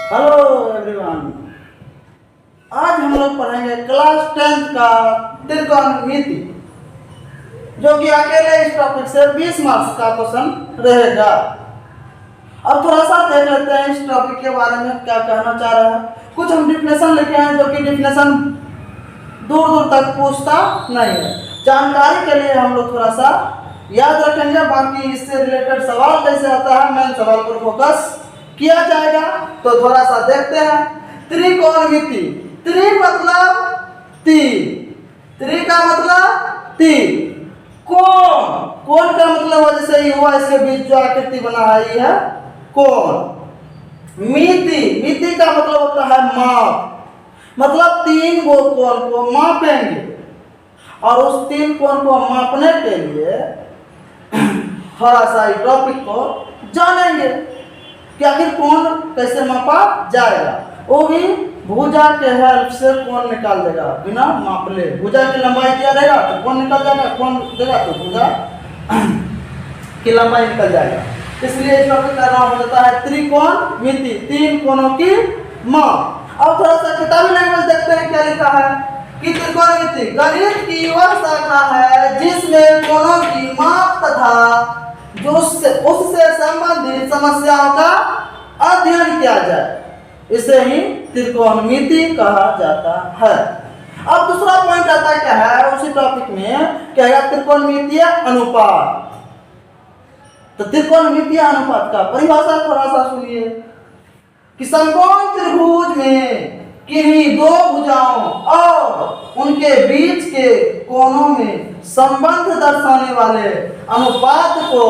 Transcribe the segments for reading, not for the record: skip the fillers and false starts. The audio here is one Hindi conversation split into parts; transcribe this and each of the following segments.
Hello everyone. आज हम लोग पढ़ेंगे क्लास 10th का त्रिकोणमिति, जो कि अकेले इस टॉपिक से 20 मार्क्स का क्वेश्चन रहेगा। अब थोड़ा सा देख लेते हैं इस टॉपिक के बारे में क्या कहना चाह रहा है। कुछ हम डिफिनेशन लिखे हैं, जो कि डिफिनेशन दूर दूर तक पूछता नहीं है। जानकारी के लिए हम लोग थोड़ा सा याद रखेंगे, बाकी इससे रिलेटेड सवाल कैसे आता है मेन सवाल पर फोकस किया जाएगा। तो थोड़ा सा देखते हैं। त्रिकोणमिति, त्रि मतलब तीन, त्रि का मतलब तीन, कोण, कोण का मतलब जैसे ये हुआ, इसके बीच जो आकृति बना है ये है कोण। मिति, मिति का मतलब होता है माप, मतलब तीन गो कोण को मापेंगे और उस तीन कोण को मापने के लिए थोड़ा सा इस टॉपिक को जानेंगे कि आखिर कोण कैसे मापा जाएगा। वो भी भुजा के हेल्प से कोण निकाल देगा बिना मापले। भुजा की लंबाई दिया रहेगा तो कोण निकल जाएगा, कोण देगा तो भुजा की लंबाई निकल जाएगा। इसलिए इस टॉपिक का नाम हो जाता है त्रिकोणमिति, तीन कोणों की माप। अब थोड़ा सा किताबी लैंग्वेज देखते हैं क्या लिखा है कि त्रिकोणमिति गणित की वह शाखा है जिसमें कोणों की माप तथा जो उससे संबंधित समस्याओं का अध्ययन किया जाए, इसे ही त्रिकोणमिति कहा जाता है। अब दूसरा पॉइंट आता क्या है उसी टॉपिक में, क्या है त्रिकोणमितीय अनुपात। तो त्रिकोणमितीय अनुपात का परिभाषा थोड़ा सा सुनिए कि समकोण त्रिभुज में किन्हीं दो भुजाओं और उनके बीच के कोणों में संबंध दर्शाने वाले अनुपात को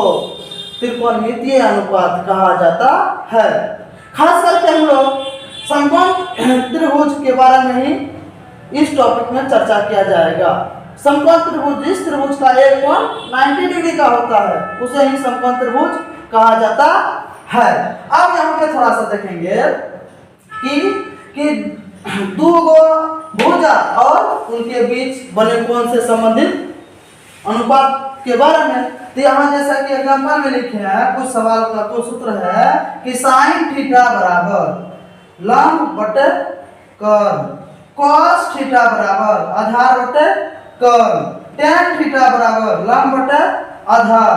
त्रिकोणमितीय अनुपात कहा जाता है। खास करके हम लोग समकोण त्रिभुज के बारे में ही इस टॉपिक में चर्चा किया जाएगा। समकोण त्रिभुज, जिस त्रिभुज का एक कोण 90 डिग्री का होता है उसे ही समकोण त्रिभुज कहा जाता है। अब यहाँ पे थोड़ा सा देखेंगे कि दो गो भुजा और उनके बीच बने कोण से संबंधित अनुपात के बारे में। तो यहाँ जैसा कि एग्जाम्पल में लिखे हैं, कुछ सवाल का तो सूत्र है कि साइन थीटा बराबर लंब बटे कर्ल, कॉस थीटा बराबर आधार बटे कर्ल, टेन थीटा बराबर लंब बटे आधार,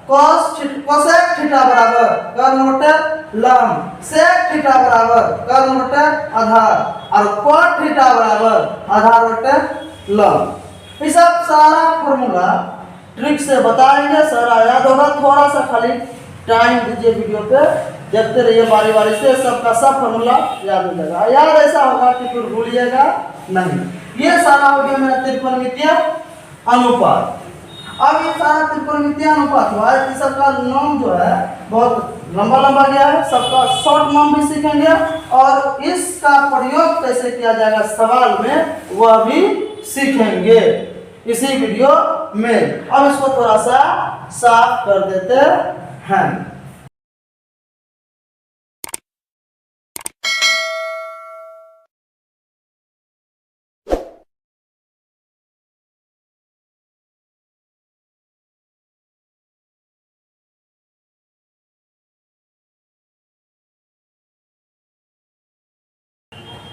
कोसेक थीटा बराबर कर्ल बटे लंब, सेक थीटा बराबर कर्ल बटे आधार और कॉट थीटा बराबर आधार बटे लंब। ये सब सारा फॉर्मूला ट्रिक से बताएंगे, सारा याद होगा। थोड़ा सा खाली टाइम दीजिए, वीडियो पे देखते रहिए बारी बारी से, सबका सब फॉर्मूला याद हो जाएगा। याद ऐसा होगा कि फिर भूलिएगा नहीं। ये सारा हो गया मेरा त्रिकोणमितीय अनुपात। अब ये सारा त्रिकोणमितीय अनुपात हुआ है, इस सबका नाम जो है बहुत लंबा लंबा गया है, सबका शॉर्ट नाम भी सीखेंगे और इसका प्रयोग कैसे किया जाएगा सवाल में वह भी सीखेंगे इसी वीडियो में। अब इसको थोड़ा सा साफ कर देते हैं।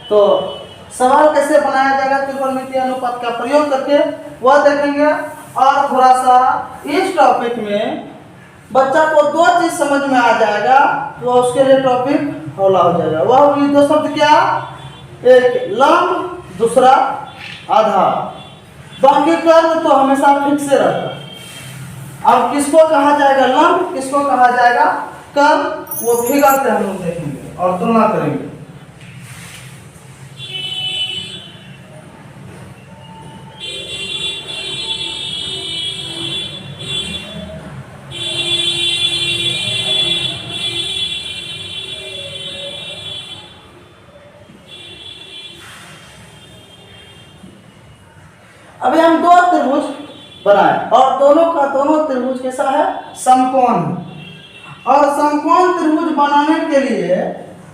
तो सवाल कैसे बनाया जाएगा त्रिकोणमितीय अनुपात का प्रयोग करके वह देखेंगे। और थोड़ा सा इस टॉपिक में बच्चा को दो चीज समझ में आ जाएगा तो उसके लिए टॉपिक हौला हो जाएगा। वह भी दो शब्द क्या, एक लंब दूसरा आधार, बाकी कर्ल तो हमेशा फिक्स से रहता है। अब किसको कहा जाएगा लंब, किसको कहा जाएगा कर्ल, वो फिगर से हम लोग देखेंगे और तुलना करेंगे। अभी हम दो त्रिभुज बनाए और दोनों का दोनों त्रिभुज कैसा है, समकोण। और समकोण त्रिभुज बनाने के लिए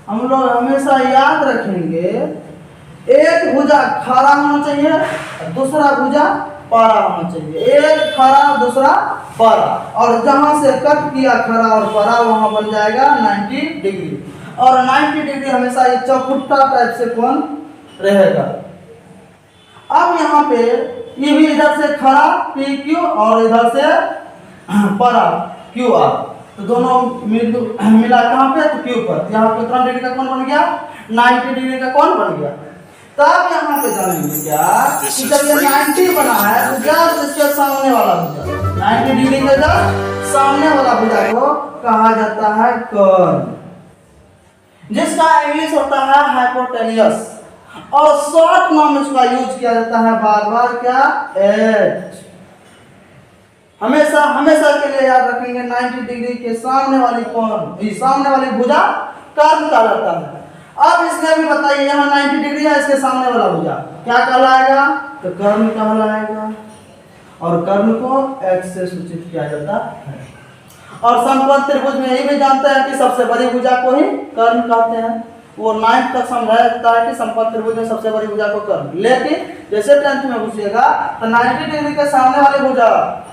हम लोग हमेशा याद रखेंगे एक भुजा खड़ा होना चाहिए, दूसरा भुजा पारा होना चाहिए। एक खड़ा दूसरा पारा, और जहां से कट किया खड़ा और पारा वहां बन जाएगा 90 डिग्री। और 90 डिग्री हमेशा ये चौकुट्टा टाइप से कोण रहेगा। अब यहाँ पे ये भी इधर से खड़ा पी क्यू और इधर से परा क्यू आर, तो दोनों मिला कहाँ पे, तो क्यू पर। यहाँ पे कितना डिग्री का कोण बन गया, 90 डिग्री का कोण बन गया। तब यहाँ पे जानेंगे क्या कि जब ये 90 बना है तो जब इसके सामने वाला भुजा, 90 डिग्री के जब सामने वाला भुजा को कहा जाता है कर्न, जिसका इंग्लिश होता है हाइपोटेनियस, और शॉर्ट नाम इसका यूज किया जाता है बार बार क्या, एच। हमेशा हमेशा के लिए याद रखेंगे 90 डिग्री के सामने वाली कोण, सामने वाली भुजा कर्न कहलाता है। अब इसमें भी बताइए, यहाँ 90 डिग्री है, इसके सामने वाला भुजा क्या कहलाएगा, तो कर्न कहलाएगा, और कर्न को एच से सूचित किया जाता है। और समकोण त्रिभुज में यही भी जानते हैं कि सबसे बड़ी भुजा को ही कर्ण कहते हैं। वो 9th तक समझाया जाता है कि समकोण त्रिभुज में सबसे बड़ी भुजा को कर्ण, लेकिन जैसे 10th में पूछिएगा तो 90 डिग्री के सामने वाली भुजा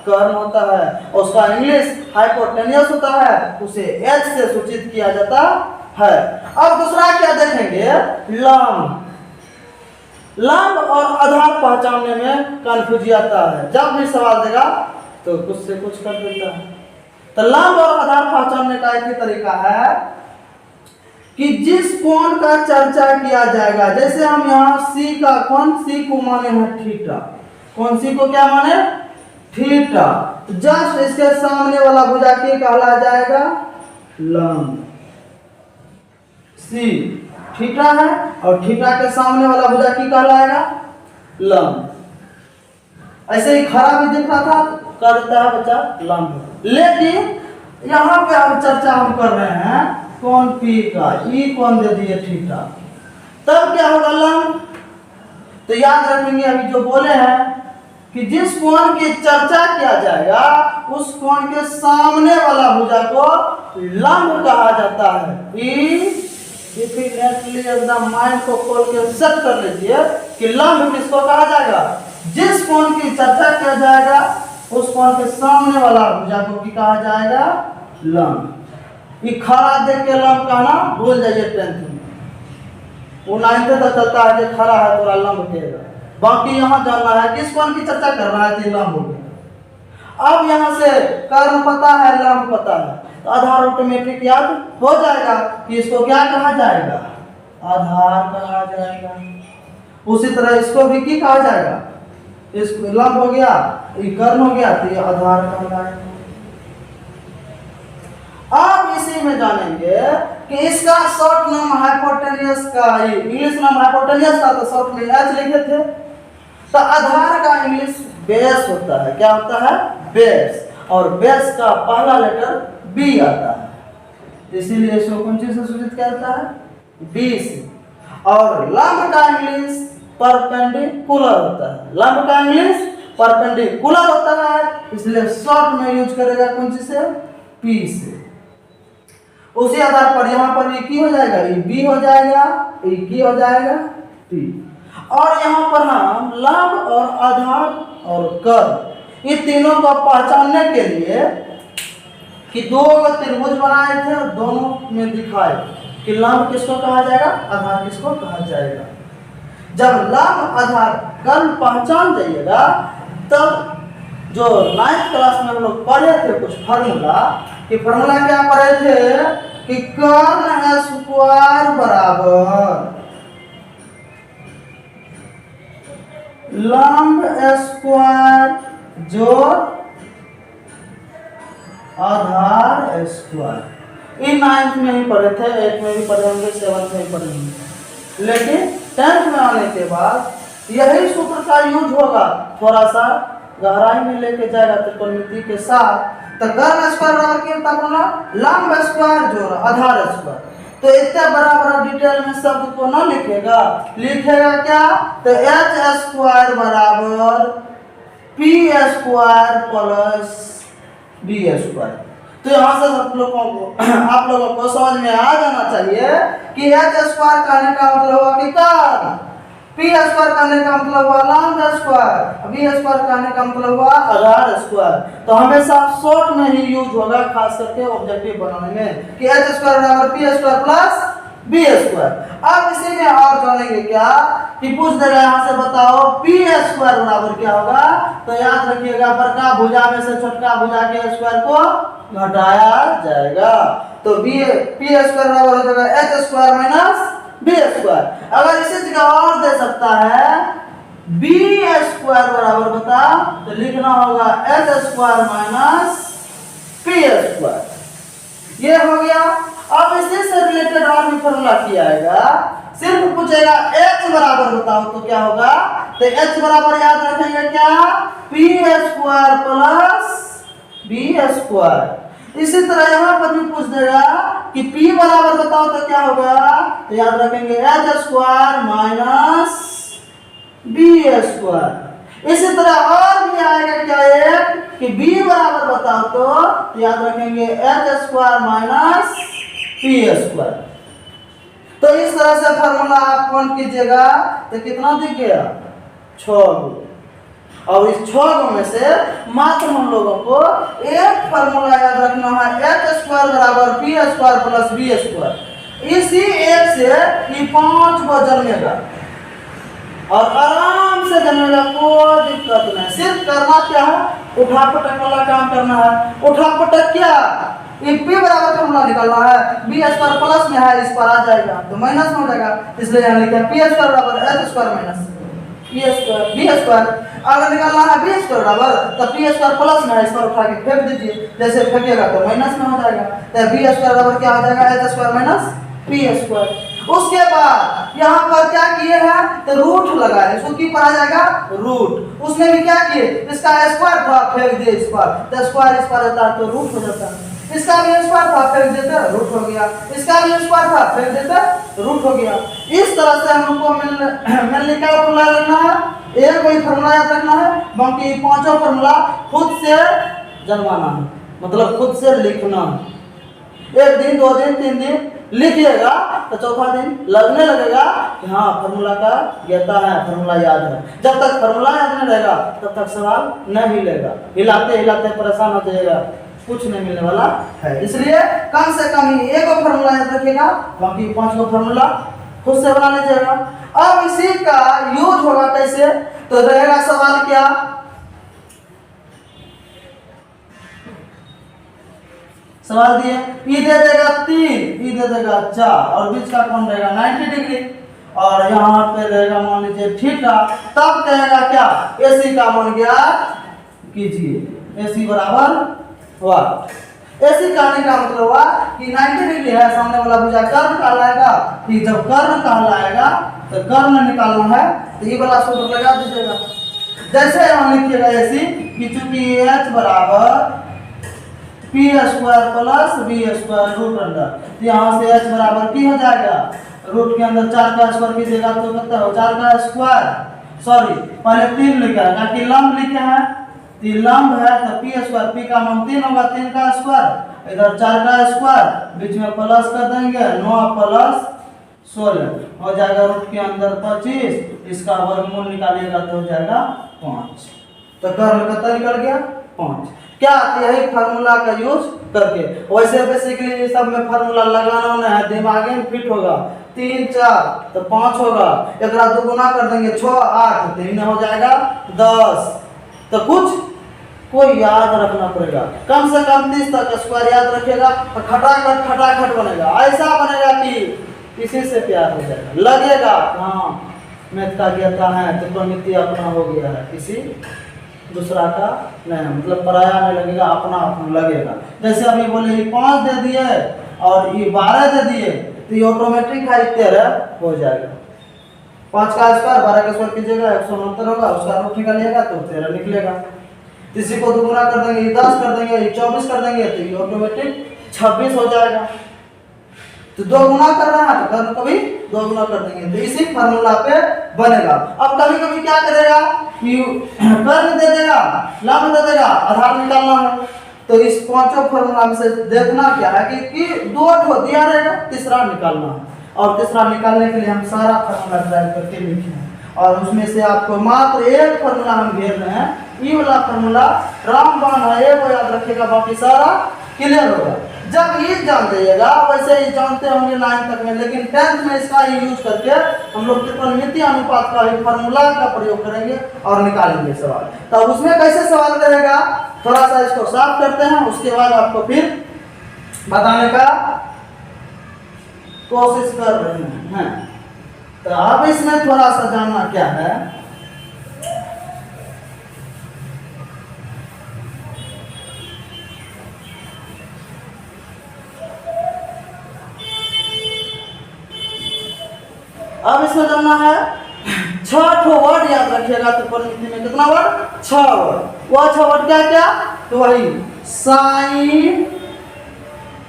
कर्ण होता है, और उसका इंग्लिश हाइपोटेनियस होता है, उसे एच से सूचित किया जाता है। अब दूसरा क्या देखेंगे, लंब। लंब और आधार पहचानने में कंफ्यूज आता है, जब भी सवाल देगा तो कुछ से कुछ कर देता है। तो लंब और आधार पहचानने का एक ही तरीका है कि जिस कोण का चर्चा किया जाएगा, जैसे हम यहाँ सी का कोण, सी को माने हैं थीटा, कौन सी को क्या माने, थीटा, जस्ट इसके सामने वाला भुजा की कहला जाएगा लंब। सी थीटा है और थीटा के सामने वाला भुजा की कहलाएगा लंब। ऐसे ही खड़ा भी दिख रहा था, कर देता है बच्चा लंब। लेकिन यहाँ पे अब चर्चा हम कर रहे हैं कोण पी का, ई कोण दे दिए थीटा, तब क्या होगा लंब। तो याद रखेंगे अभी जो बोले हैं कि जिस कोण की चर्चा किया जाएगा उस कोण के सामने वाला भुजा को लंब कहा जाता है। डेफिनेटली एकदम माइंड को खोल के सेट कर लीजिए कि लंब किसको कहा जाएगा, जिस कोण की चर्चा किया जाएगा उस कोण के सामने वाला भुजा को की कहा जाएगा लंब। ये खड़ा देख के लंब कहना भूल जाइए 10th में, वो 9th तक चलता है कि खड़ा है तो लंब कहेगा। बाकी यहाँ जानना है किस कोण की चर्चा कर रहा है तो लंब हो गया। अब यहाँ से कर्म पता है, लंब पता है, तो आधार ऑटोमेटिक याद हो जाएगा कि इसको क्या कहा जाएगा, आधार कहा जाएगा। उसी तरह इसको भी की कहा जाएगा, इसको लंब हो गया, ये कर्ण हो गया, तो ये आधार कहलाएगा। अब इसी में जानेंगे कि इसका शॉर्ट नाम हाइपोटेनियस का, इंग्लिश नाम हाइपोटेनियस का, तो शॉर्ट में एच लिखे थे। तो आधार का इंग्लिश बेस होता है, क्या होता है, बेस, और बेस का पहला लेटर बी आता है, इसीलिए इसको कौन चीज से सूचित किया जाता है, बी से। और लंब का इंग्लिश परपेंडिकुलर होता है, लंब का इंग्लिश परपेंडिकुलर होता है, इसलिए शॉर्ट में यूज करेगा कौन चीज से, पी से। उसी आधार पर यहाँ पर ये की हो जाएगा, ये बी हो जाएगा, ये की हो जाएगा पी। और यहाँ पर हम लंब और आधार और कर्म, ये तीनों को पहचानने के लिए कि दो त्रिभुज बनाए थे और दोनों में दिखाए कि लंब किसको कहा जाएगा, आधार किसको कहा जाएगा। जब लंब आधार कर्म पहचान जाइएगा तब जो 9th क्लास में हम लोग पढ़े थे कुछ फार्मूला, कि फार्मूला क्या पढ़े थे कि कर्ण स्क्वायर बराबर लंब स्क्वायर जोड़ आधार स्क्वायर। इन 9th में ही पढ़े थे, 8th में भी पढ़े होंगे, 7th में भी पढ़े होंगे, लेकिन 10th में आने के बाद यही सूत्र का यूज होगा, थोड़ा सा गहराई में लेके जाएगा त्रिकोणमिति के साथ। तो कर्ण स्क्वायर बराबर क्या होता है, लंब स्क्वायर जोड़ आधार स्क्वायर। तो इतना बड़ा बड़ा डिटेल में शब्द को ना लिखेगा, लिखेगा क्या, तो एच स्क्वायर बराबर P square plus B square. तो यहाँ से आप लोगों को समझ में आ जाना चाहिए कि एच स्क्वायर कहने का मतलब हुआ कि कर्ण, पी स्क्वायर कहने का मतलब हुआ लंब स्क्वायर, बी स्क्वायर कहने का मतलब हुआ आधार स्क्वायर। तो हमेशा शॉर्ट में ही यूज होगा, खास करके ऑब्जेक्टिव बनाने में, कि एच स्क्वायर बराबर P square plus B square. अब इसी में और जानेंगे क्या कि पूछ देगा यहाँ से बताओ पी स्क्वायर बराबर क्या होगा। तो याद रखिएगा बड़का भुजा में से छोटका भुजा के स्क्वायर को घटाया जाएगा। तो बी पी स्क्वायर बराबर हो जाएगा H square minus B square. अगर इसी जगह और दे सकता है बी स्क्वायर बराबर बता तो लिखना होगा H square minus p square. ये हो गया। अब इसी से रिलेटेड और भी फॉर्मूला किया जाएगा। सिर्फ पूछेगा h बराबर बताओ तो क्या होगा। तो h बराबर याद रखेंगे क्या p square plus B square. इसी तरह यहाँ पर भी पूछ देगा कि p बराबर बताओ तो क्या होगा। तो याद रखेंगे h square minus B square. इसी तरह और भी आएगा क्या एक कि b बराबर बताओ तो याद रखेंगे H square minus p square. तो इस तरह से फार्मूला आप कौन कीजिएगा तो कितना दिख गया 6 गो। और इस 6 गो में से मात्र हम लोगों को एक फार्मूला याद रखना है एच स्क्वायर बराबर P square plus B square. इसी एक से ये 5 गो जन्मेगा और आराम से जन्मेगा, कोई दिक्कत नहीं। सिर्फ करना क्या है उठा पटक वाला काम करना है। उठा पटक क्या ये p बराबर फॉर्मूला निकालना है बी स्क्वायर प्लस में है इस पर आ जाएगा तो माइनस में हो जाएगा। इसलिए यहाँ लिखा पी स्क्वायर बराबर h square minus p square b square. अगर निकालना है बी स्क्वायर बराबर तो पी स्क्वायर प्लस में है इस पर उठा के फेंक दीजिए। जैसे फेंकेगा तो माइनस में हो जाएगा। तो बी स्क्वायर बराबर क्या हो जाएगा H square minus p square. उसके बाद यहाँ पर क्या किए हैं तो रूट लगाए। इसको की पर आ जाएगा रूट। उसमें भी क्या किए इसका स्क्वायर था फेंक दिए इस पर तो स्क्वायर इस पर रहता है तो रूट हो जाता है। इसका भी स्क्वायर था फेंक देते रूट हो गया। इसका भी स्क्वायर था फेंक देते रूट हो गया। इस तरह से हम लोग को मिलने का फॉर्मूला रखना है। एक वही फॉर्मूला याद रखना है बाकी पांचों फॉर्मूला खुद से जनवाना है मतलब खुद से लिखना है। एक दिन 2 दिन 3 दिन लिखिएगा तो चौथा दिन लगने लगेगा कि हाँ फार्मूला का ज्ञाता है फार्मूला याद है। जब तक फार्मूला याद नहीं रहेगा तब तक सवाल नहीं मिलेगा। हिलाते हिलाते परेशान हो जाएगा कुछ नहीं मिलने वाला है। इसलिए कम से कम ही एक फार्मूला याद रखिएगा बाकी 5 गो फार्मूला खुद से बना लीजिएगा। अब इसी का यूज होगा कैसे तो रहेगा सवाल क्या सवाल दिए ई दे देगा 3 ई दे देगा 4 और बीच का कोण रहेगा 90 डिग्री और यहाँ पे रहेगा मान लीजिए थीटा। तब कहेगा क्या एसी का मान ज्ञात कीजिए। एसी बराबर वाट। एसी कहने का मतलब हुआ कि 90 डिग्री है सामने वाला भुजा कर्ण कहलाएगा। कि जब कर्ण कहलाएगा तो कर्ण निकालना है तो ये वाला सूत्र लगा दीजिएगा। जैसे यहाँ लिखिएगा एसी कि चूंकि एच बराबर P square plus B square root under तो यहाँ से एच बराबर की हो जाएगा रूट के अंदर 4 का स्क्वायर कीजिएगा तो कितना हो 4 का स्क्वायर सॉरी पहले 3 लिखा है ताकि लंब लिखे हैं 3 लंब है तो पी स्क्वायर पी का मान 3 होगा 3 का स्क्वायर इधर 4 का स्क्वायर बीच में प्लस कर देंगे 9 प्लस 16 हो जाएगा रूट के अंदर 25 इसका वर्गमूल निकालिएगा तो हो जाएगा 5। तो कर्ण कितना निकल गया 5। क्या यही फार्मूला का यूज करके वैसे बेसिकली ये सब में फार्मूला लगाना नहीं है दिमाग में फिट होगा 3 4 तो 5 होगा एक दुगुना कर देंगे 6 8 3 हो जाएगा 10। तो कुछ कोई याद रखना पड़ेगा कम से कम 30 तक स्क्वायर याद रखिएगा तो खटाखट बनेगा। ऐसा बनेगा कि इसी से प्यार हो जाएगा लगेगा हाँ मैथ का ज्ञाता है त्रिकोणमिति अपना हो गया है किसी दूसरा का नहीं मतलब पराया नहीं लगेगा अपना अपना लगेगा। जैसे अभी बोले ये 5 दे दिए और ये 12 दे दिए तो ये ऑटोमेटिक है 13 हो जाएगा। 5 का स्क्वायर 12 का स्क्वायर कीजिएगा 169 होगा उसका रूट निकालिएगा तो 13 निकलेगा। इसी को दुगुना कर देंगे 10 कर देंगे 24 कर देंगे तो ये ऑटोमेटिक 26 हो जाएगा। तो 2 गुना कर रहा है तो कभी 2 गुना कर देंगे तो इसी फार्मूला पे बनेगा। अब कभी कभी क्या करेगा कर्ण दे देगा लंब दे देगा आधार निकालना है तो इस 5 फार्मूला में से देखना क्या है कि 2 ठो दिया रहेगा तीसरा निकालना है और तीसरा निकालने के लिए हम सारा फार्मूला ड्राइव करके लिखे हैं और उसमें से आपको मात्र एक फार्मूला हम घेर रहे हैं। ये वाला फार्मूला रामबाण है वो याद रखिएगा बाकी सारा क्लियर होगा। जब इस जान जाइएगा वैसे ही जानते होंगे 9 तक में, लेकिन 10th में इसका ही यूज करके हम लोग त्रिकोणमितीय अनुपात का ही फार्मूला का प्रयोग करेंगे और निकालेंगे सवाल। तो उसमें कैसे सवाल रहेगा थोड़ा सा इसको साफ करते हैं, उसके बाद आपको फिर बताने का कोशिश कर रहे हैं। तो अब इसमें थोड़ा सा जानना क्या है, अब इसमें जानना है 6 वर्ड याद रखिएगा। त्रिकोणमिति में कितना वर्ड? 6 वर्ड। वह 6 वर्ड क्या क्या? तो वही साइन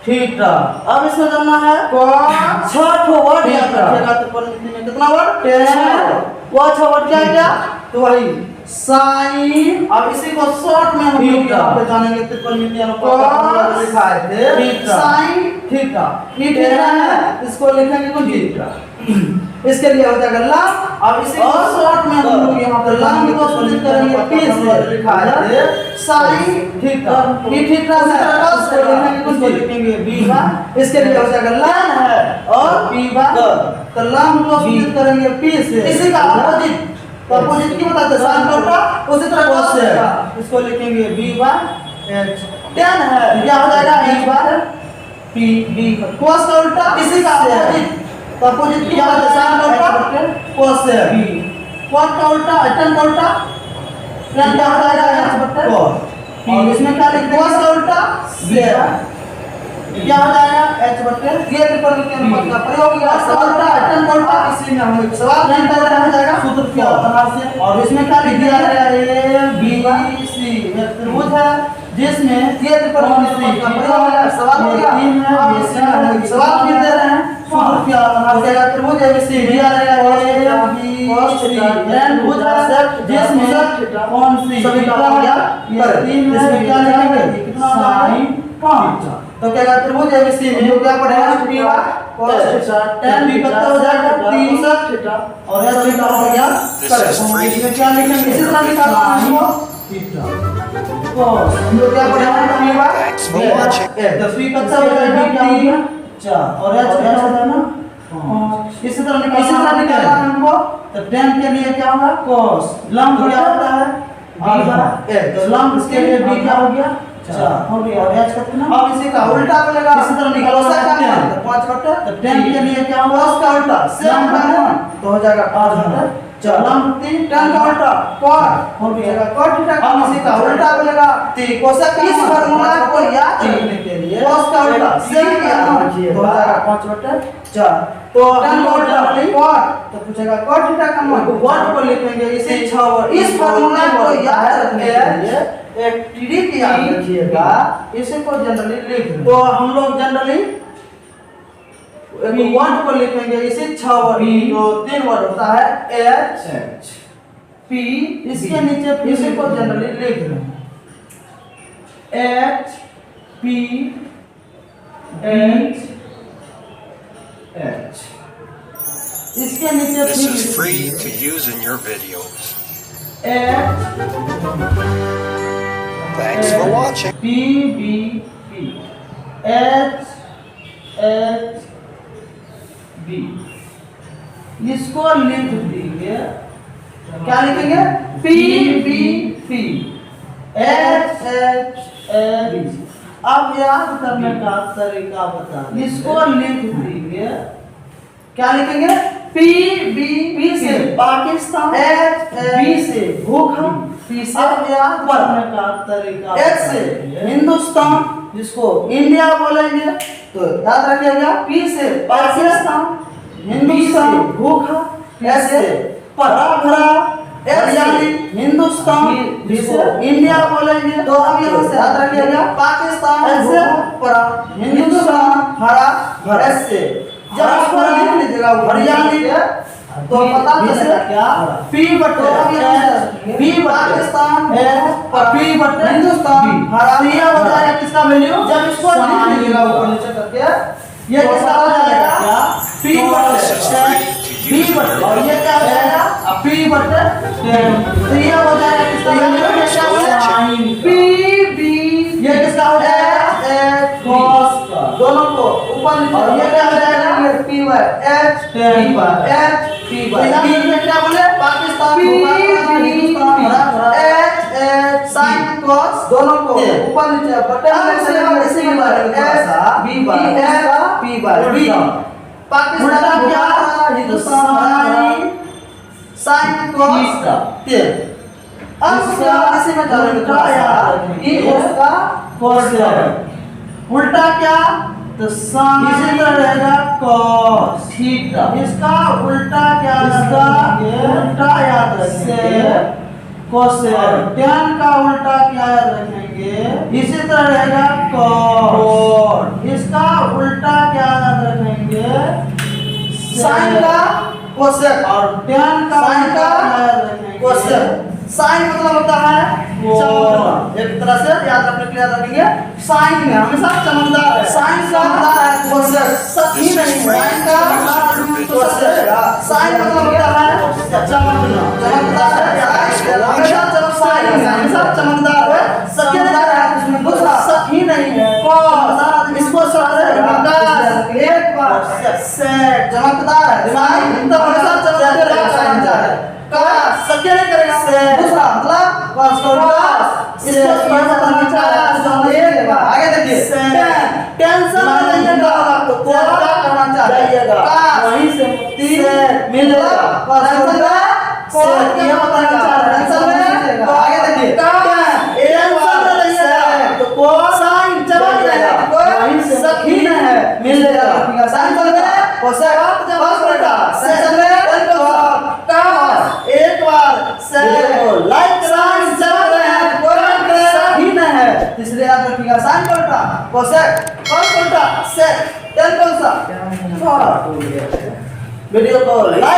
थीटा। अब इसमें जानना है 6 वर्ड याद रखिएगा। त्रिकोणमिति में कितना वर्ड? 10। वह 6 वर्ड क्या क्या? तो वही साइन। अब इसी को शॉर्ट में हम लोग यहाँ पे जानेंगे। त्रिकोणमिति अनुपात लिखाए थे साइन थीटा, ये थीटा है, इसको लिखेंगे तो थीटा। इसके लिए हो जाएगा लंब। अब इसी को शॉर्ट में हम लोग यहाँ पे लंब को सूचित करेंगे पी से, लिखाया है साइन थीटा। ये थीटा से cos को लिखेंगे तो लिखेंगे b बा। इसके लिए हो जाएगा लंब है और b बा, तो लंब को सूचित करेंगे p से। इसी का अपोजिट, तो अपोजिट की बताते हैं साइन थीटा, उसी तरह cos से इसको लिखेंगे b बा h। tan है क्या हो जाएगा h बा p b। cos का उल्टा इसी का अपोजिट, तो अपोजिट क्या है साइन उल्टा cos है b। cos का उल्टा tan का उल्टा tan क्या हो जाएगा h बटे cos। और इसमें क्या लिखते हैं? cos का उल्टा क्या हो जाएगा h बटे। ये त्रिकोणमिति अनुपात का प्रयोग किया। सवाल का tan का उल्टा, इसलिए हम एक सवाल tan का उल्टा हो जाएगा सूत्र क्या होता है। और इसमें क्या लिख दिया है? a b c एक त्रिभुज है जिसमें ये त्रिकोणमिति का प्रयोग है। सवाल हो गया। अब इसमें हम एक सवाल फिर दे रहे हैं, सूत्र क्या हो जाएगा? त्रिभुज ABC दिया रहेगा a b c tan भुज है जिसमें कौन सी सभी का हो गया ये 3 है। इसमें क्या लिखेंगे? कितना sin 5। तो क्या त्रिभुज ABC में क्या पड़ेगा? p cos theta tan b कितना हो जाएगा? 3 cos थीटा और h भी का हो गया करें। इसमें क्या लिखेंगे? इसी तरह निकालना है इसको थीटा cos। हम लोग क्या पढ़ेंगे? p 10 कितना हो जाएगा? b क्या हो गया 4 और h क्या हो जाएगा? 5। इसी तरह निकालना है हमको। तो tan के लिए क्या होगा? cos। लंब क्या होता है? b। तो लंब इसके लिए b क्या हो गया? 4 हो गया। और h कितना? अब इसी का उल्टा बोलेगा। इसी तरह निकालना है 5 बटे। तो tan के लिए क्या होगा? cos का उल्टा sin का तो हो जाएगा 5 बटे 4। लंब 3 tan का उल्टा cot हो जाएगा cot थीटा। अब इसी का उल्टा बोलेगा 3 कोसक का। इस फार्मूला को याद रखने के लिए cos का उल्टा sin का तो हो जाएगा 5 बटे 4। तो tan का उल्टा cot तो पूछेगा cot थीटा का मान 1 को लिखेंगे इसे 6 वर्ड। इस फार्मूला को याद रखने के लिए एक ट्रिक याद रखिएगा, इसे को जनरली लिख दो। तो हम लोग जनरली एक वर्ड को लिखेंगे इसे 6 वर्ड, जो 3 वर्ड होता है h p। इसके नीचे इसे को जनरली लिख रहे हैं h p h h। इसके नीचे This is free to use in your videos. Thanks for watching. p b p h h b। इसको लिख दीजिए, क्या लिखेंगे? p b p h h b। अब याद करने का तरीका बता, इसको लिख दीजिए, क्या लिखेंगे? p b p से पाकिस्तान, h b से भूखा, p से याद करने का तरीका, h से हिंदुस्तान जिसको इंडिया बोलेंगे तो याद रखिएगा। p से पाकिस्तान, हिंदुस्तान भूखा, h से परा भरा, यानी हिंदुस्तान जिसको इंडिया बोलेंगे तो अब यहाँ से याद रखिएगा पाकिस्तान, h से परा, हिंदुस्तान हरा भरा। h से जब इसको लिख लीजिएगा हरियाणी तो पता चलेगा क्या? p बटे p पाकिस्तान है और p बटे हिंदुस्तान हरा। यह हो जाएगा किसका वैल्यू? जब इसको लिख लीजिएगा ऊपर नीचे करके ये किसका हो जाएगा? क्या p बटे और ये क्या हो जाएगा? p बटे 10। तो ये हो जाएगा किसका वैल्यू? p b। ये किसका हो जाएगा? cos का। दोनों को ऊपर नीचे और ये क्या हो जाएगा p by h p by h p by में क्या बोले Pakistan Hindustan h h sine cos दोनों को ऊपर नीचे बटन में इसी के बारे में h b by h p by b Pakistan क्या हिंदुस्तान साइन कॉस तेल अब इसी में उसका कॉस उल्टा क्या तो साइन इसी तरह रहेगा कॉस थीटा इसका उल्टा क्या इसका उल्टा याद रखेंगे कोसेक tan का उल्टा क्या याद रखेंगे इसी तरह रहेगा कॉट इसका उल्टा क्या याद रखेंगे साइन का कोसेक और tan का उल्टा याद रखेंगे कोसेक साइन मतलब होता है चमकना एक तरह से याद रखने के लिए याद रखेंगे साइन में हमेशा चमकदार है साइन चमकदार है कोसेक सही नहीं साइन का कोसेक साइन मतलब होता है चमकना चमकदार है हमेशा हमेशा चमकदार है चमकदार है उसमें दूसरा सही नहीं है कौन इसको सबसे एक बार से चमकदार है साइन तो हमेशा चमकदार है का सत्य नहीं करेगा दूसरा मतलब कॉस इसको समझना चाहिए एक बार आगे देखिए टेंशन नहीं लेगा तो क्या करना चाहिएगा वहीं से मुक्ति मिलेगा कॉस ये बताना चाह रहे हैं आगे देखिए टेंशन नहीं लेगा तो कॉस साइन चमक जाएगा वहीं से सही है मिलेगा साइन चल गया कॉस जब बेटा सेशन में एक बार से लाइक साइन चल रहे हैं कमेंट सही नहीं है इसलिए याद रखिएगा साइन पलटा कोसेक कौन पलटा सेक टेन कौन सा वीडियो को लाइक